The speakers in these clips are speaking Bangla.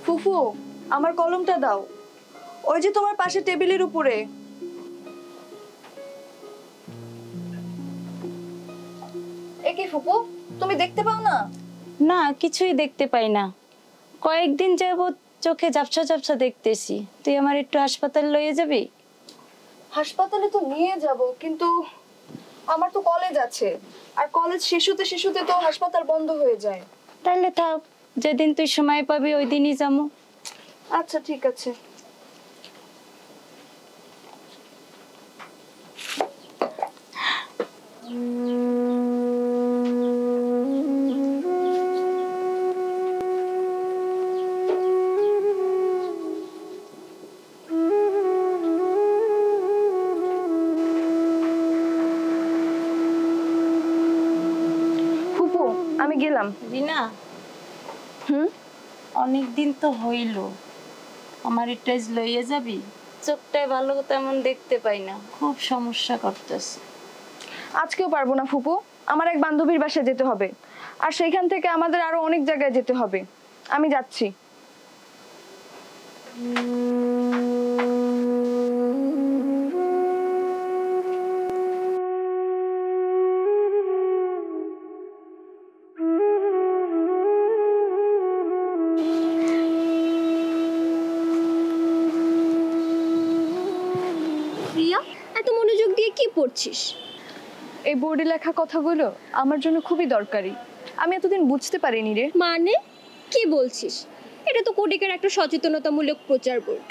ফুফু, আমার কলমটা দাও। ওই যে তোমার পাশে টেবিলের উপরে। এ কি ফুফু, তুমি দেখতে পাও না? না, কিছুই দেখতে পাই না। কয়েকদিন যাবত চোখে ঝাপসা ঝাপসা দেখতেছি। তুই আমার একটু হাসপাতাল লইয়ে যাবি? হাসপাতালে তো নিয়ে যাব, কিন্তু আমার তো কলেজ আছে, আর কলেজ শেষ হতে তো হাসপাতাল বন্ধ হয়ে যায়। তাহলে থাক, যেদিন তুই সময় পাবি ওই দিনই যাবো। আচ্ছা ঠিক আছে। ফুপু, আমি গেলাম। রিনা, হুম, অনেক দিন তো হইল, আমার একটু লইয়ে যাবি? চোখটায় ভালো তেমন দেখতে পাই না, খুব সমস্যা করতেছে। আজকেও পারবো না ফুপু, আমার এক বান্ধবীর বাসায় যেতে হবে, আর সেইখান থেকে আমাদের আরো অনেক জায়গায় যেতে হবে। আমি যাচ্ছি। প্রিয়া, এত মনোযোগ দিয়ে কি পড়ছিস? এই বোর্ডে লেখা কথাগুলো আমার জন্য খুবই দরকারি। আমি এতদিন বুঝতে পারিনি রে। মানে কি বলছিস? এটা তো কোডিকের একটা সচেতনতামূলক প্রচার বোর্ড।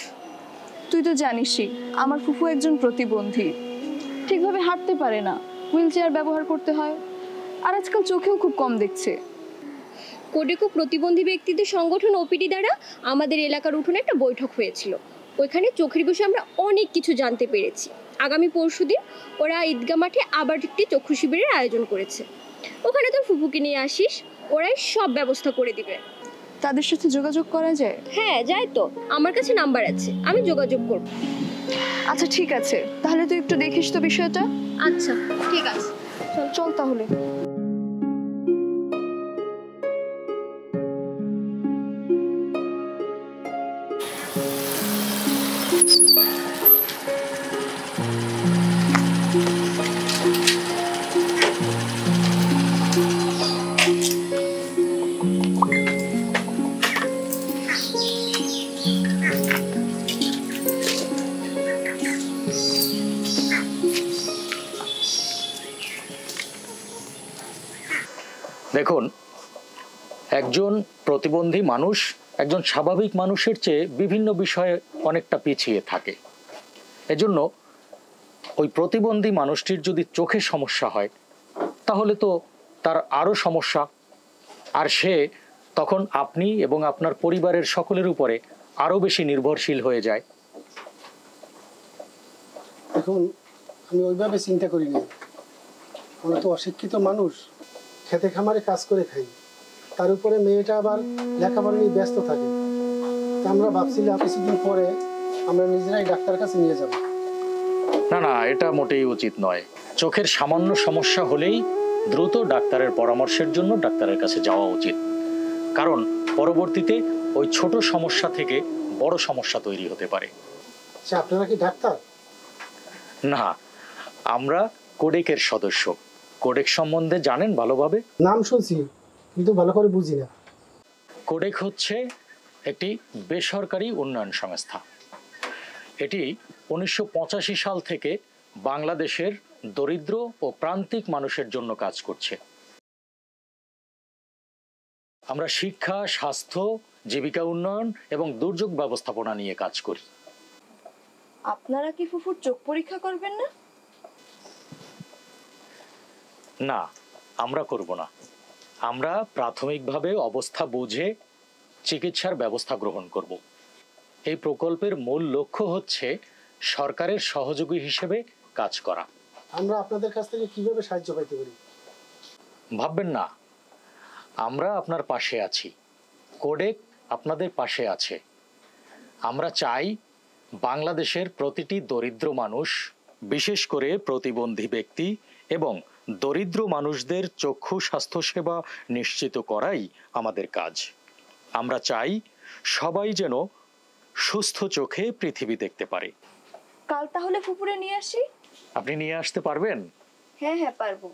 তুই তো জানিসই আমার ফুফু একজন প্রতিবন্ধী, ঠিকভাবে হাঁটতে পারে না, হুইল চেয়ার ব্যবহার করতে হয়, আর আজকাল চোখেও খুব কম দেখছে। কোডেকো প্রতিবন্ধী ব্যক্তিদের সংগঠন ওপিডি দ্বারা আমাদের এলাকার উঠোনে একটা বৈঠক হয়েছিল। ওইখানে চোখের বিষয়ে আমরা অনেক কিছু জানতে পেরেছি। আগামী পরশুদিন ওরা ঈদগাহ মাঠে আবার একটি চক্ষু শিবিরের আয়োজন করেছে। ওখানে তো ফুফুকে নিয়ে আসিস, ওরাই সব ব্যবস্থা করে দিবে। তাদের সাথে যোগাযোগ করা যায়? হ্যাঁ যায় তো, আমার কাছে নাম্বার আছে, আমি যোগাযোগ করব। আচ্ছা ঠিক আছে, তাহলে তুই একটু দেখিস তো বিষয়টা। আচ্ছা ঠিক আছে, চল তাহলে। দেখুন, একজন প্রতিবন্ধী মানুষ একজন স্বাভাবিক মানুষের চেয়ে বিভিন্ন বিষয়ে অনেকটা পিছিয়ে থাকে। এজন্য ওই প্রতিবন্ধী মানুষটির যদি চোখে সমস্যা হয় তাহলে তো তার আরো সমস্যা, আর সে তখন আপনি এবং আপনার পরিবারের সকলের উপরে আরো বেশি নির্ভরশীল হয়ে যায়। এখন আমি ওইভাবে চিন্তা করিনি। আমরা তো অশিক্ষিত মানুষ, খেতে খামারে কাজ করে খাই, তার উপরে মেয়েটা আবার লেখাপড়া নিয়ে ব্যস্ত থাকে। তা আমরা ভাবছিলাম কিছুদিন পরে আমরা নিজেরাই ডাক্তার কাছে নিয়ে যাব। না না, এটা মোটেই উচিত নয়। চোখের সামান্য সমস্যা হলেই দ্রুত ডাক্তারের পরামর্শের জন্য ডাক্তারের কাছে যাওয়া উচিত, কারণ পরবর্তীতে ওই ছোট সমস্যা থেকে বড় সমস্যা তৈরি হতে পারে। আচ্ছা, আপনারা কি ডাক্তার? না, আমরা কোডেকের সদস্য। কোডেক সম্বন্ধে জানেন ভালোভাবে? নাম শুনছি, কিন্তু ভালো করে বুঝি না। কোডেক হচ্ছে একটি বেসরকারি উন্নয়ন সংস্থা। এটি 1985 সাল থেকে বাংলাদেশের দরিদ্র ও প্রান্তিক মানুষের জন্য কাজ করছে। আমরা শিক্ষা, স্বাস্থ্য, জীবিকা উন্নয়ন এবং দুর্যোগ ব্যবস্থাপনা নিয়ে কাজ করি। আপনারা কি ফুফুর চোখ পরীক্ষা করবেন না? না, আমরা করব না। আমরা প্রাথমিকভাবে অবস্থা বুঝে চিকিৎসার ব্যবস্থা গ্রহণ করব। এই প্রকল্পের মূল লক্ষ্য হচ্ছে সরকারের সহযোগী হিসেবে কাজ করা। আমরা আপনাদের কাছ থেকে কিভাবে সাহায্য পাইতে পারি? ভাববেন না, আমরা আপনার পাশে আছি। কোডেক আপনাদের পাশে আছে। আমরা চাই বাংলাদেশের প্রতিটি দরিদ্র মানুষ, বিশেষ করে প্রতিবন্ধী ব্যক্তি এবং দরিদ্র মানুষদের চক্ষু স্বাস্থ্যসেবা নিশ্চিত করাই আমাদের কাজ। আমরা চাই সবাই যেন সুস্থ চোখে পৃথিবী দেখতে পারে। কাল তাহলে ফুপুরে নিয়ে আসি? আপনি নিয়ে আসতে পারবেন? হ্যাঁ হ্যাঁ পারবো।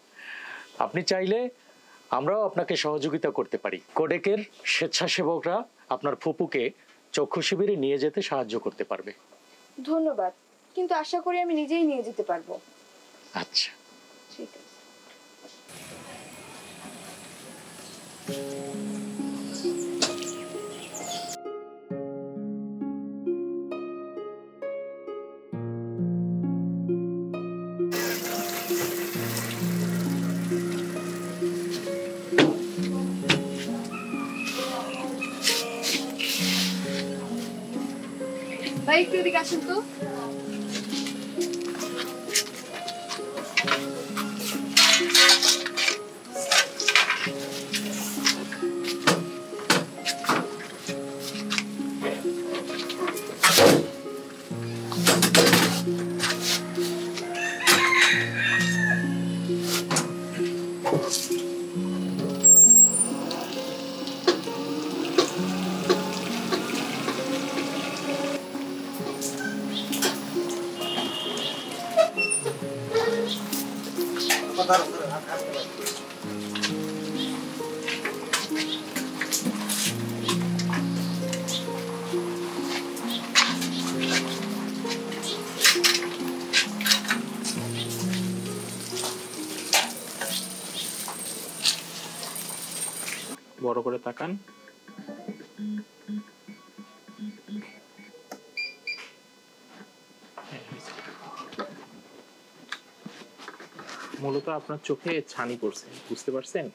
আপনি চাইলে আমরাও আপনাকে সহযোগিতা করতে পারি। কোডেকের স্বেচ্ছাসেবকরা আপনার ফুপুকে চক্ষু শিবিরে নিয়ে যেতে সাহায্য করতে পারবে। ধন্যবাদ, কিন্তু আশা করি আমি নিজেই নিয়ে যেতে পারবো। আচ্ছা, ঠিক আছে। ভাই একটু এদিকে আসুন তো। বড় করে তাকান। মূলত আপনার চোখে ছানি পড়ছে, বুঝতে পারছেন?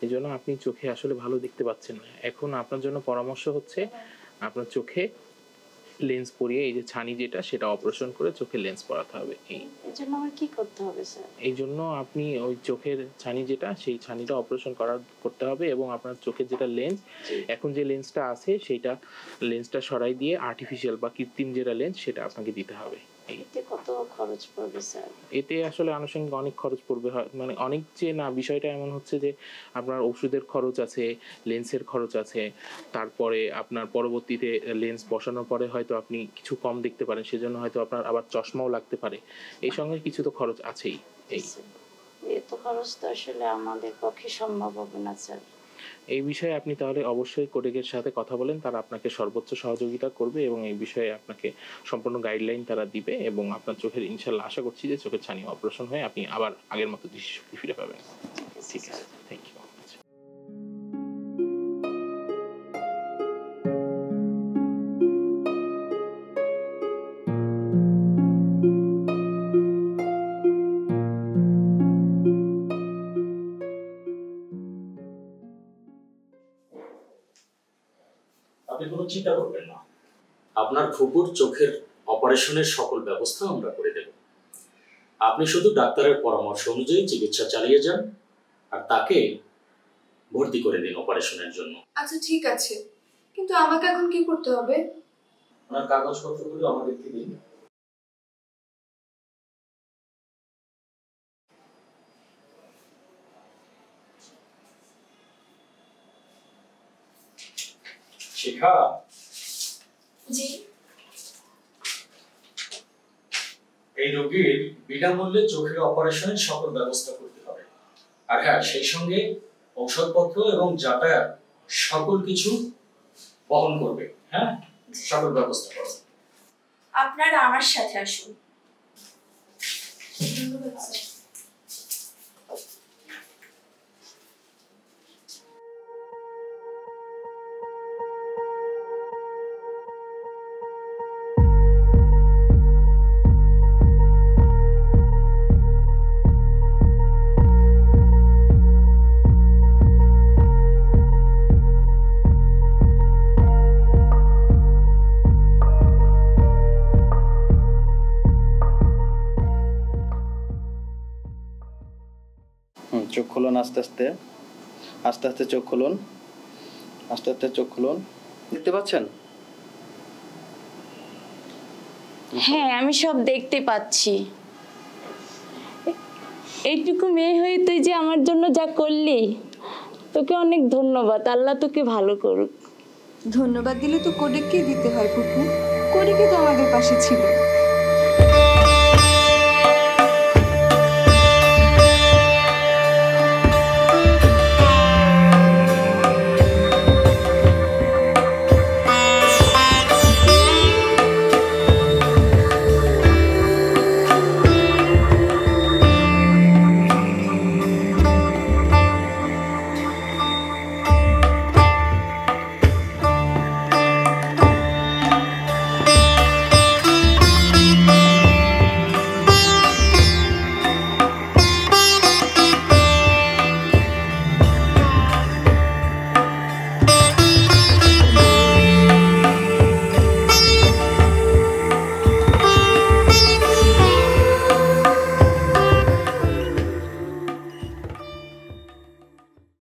এই জন্য আপনি চোখে আসলে ভালো দেখতে পাচ্ছেন না। এখন আপনার জন্য পরামর্শ হচ্ছে আপনার চোখে লেন্স পরিয়ে এই যে ছানি যেটা সেটা অপারেশন করে চোখে লেন্স পরাতে হবে। এর জন্য আমার কি করতে হবে স্যার? এই জন্য আপনি ওই চোখের ছানি যেটা সেই ছানিটা অপারেশন করতে হবে এবং আপনার চোখের যেটা লেন্স, এখন যে লেন্সটা আছে সেইটা লেন্সটা সরাই দিয়ে আর্টিফিশিয়াল বা কৃত্রিম যেটা লেন্স সেটা আপনাকে দিতে হবে। এতে কত খরচ পড়বে স্যার? এতে আসলে আনুষঙ্গিক অনেক খরচ পড়বে, মানে অনেক যে না, বিষয়টা এমন হচ্ছে যে আপনার ওষুধের খরচ আছে, লেন্সের খরচ আছে, তারপরে আপনার পরবর্তীতে লেন্স বসানোর পরে হয়তো আপনি কিছু কম দেখতে পারেন, সেজন্য হয়তো আপনার আবার চশমাও লাগতে পারে। এই সঙ্গে কিছু তো খরচ আছেই। এত খরচ তো আসলে আমাদের পক্ষে সম্ভব হবে না স্যার। এই বিষয়ে আপনি তাহলে অবশ্যই কোডেকের সাথে কথা বলেন, তারা আপনাকে সর্বোচ্চ সহযোগিতা করবে এবং এই বিষয়ে আপনাকে সম্পূর্ণ গাইডলাইন তারা দিবে এবং আপনার চোখের ইনশাল্লাহ আশা করছি যে চোখের ছানি অপারেশন হয়ে আপনি আবার আগের মতো দৃষ্টিশক্তি ফিরে পাবেন। ঠিক আছে, থ্যাংক ইউ। আপনি কোনো চিন্তা করবেন না, আপনার ফুপুর চোখের অপারেশনের সকল ব্যবস্থা আমরা করে দেব। আপনি শুধু ডাক্তারের পরামর্শ অনুযায়ী চিকিৎসা চালিয়ে যান আর তাকে ভর্তি করে দিন অপারেশনের জন্য। আচ্ছা ঠিক আছে, কিন্তু আমাকে এখন কি করতে হবে? আপনার কাগজপত্রগুলো আমাদেরকে দিন। শিখা, জি। এই রোগীর বিনামূল্যে চোখের অপারেশনের সকল ব্যবস্থা করতে হবে। আর হ্যাঁ, সেই সঙ্গে ঔষধপত্র এবং যাতায়াত সকল কিছু বহন করবে। হ্যাঁ, সকল ব্যবস্থা করবে। আপনারা আমার সাথে আসুন। চোখ খুলুন আস্তে আস্তে, আস্তে আস্তে চোখ খুলুন, আস্তে আস্তে চোখ খুলুন। দেখতে পাচ্ছেন? হ্যাঁ, আমি সব দেখতে পাচ্ছি। এইটুকু মেয়ে হয়ে তুই যে আমার জন্য যা করলি, তোকে অনেক ধন্যবাদ। আল্লাহ তোকে ভালো করুক। ধন্যবাদ দিলে তো কোডেককেই দিতে হয় ফুপু। কোডেকই তো আমাদের পাশে ছিল।